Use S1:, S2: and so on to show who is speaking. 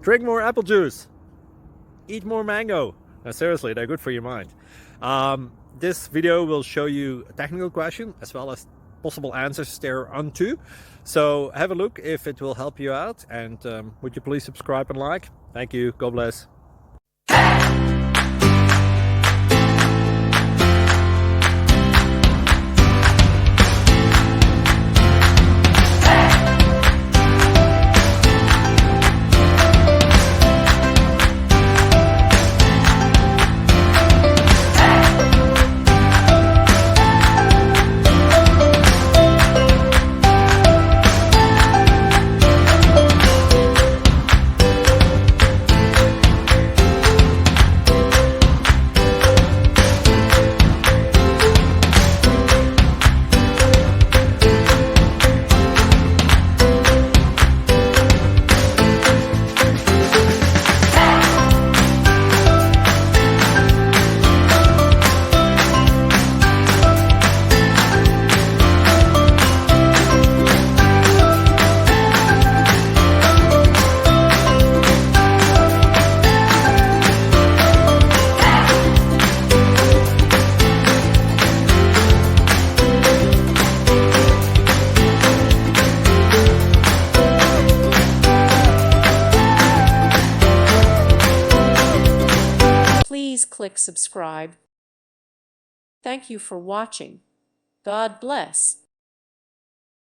S1: Drink more apple juice. Eat more mango. Now, seriously, they're good for your mind. This video will show you a technical question as well as possible answers thereunto. So have a look if it will help you out, and would you please subscribe and like? Thank you. God bless.
S2: Please click subscribe. Thank you for watching. God bless.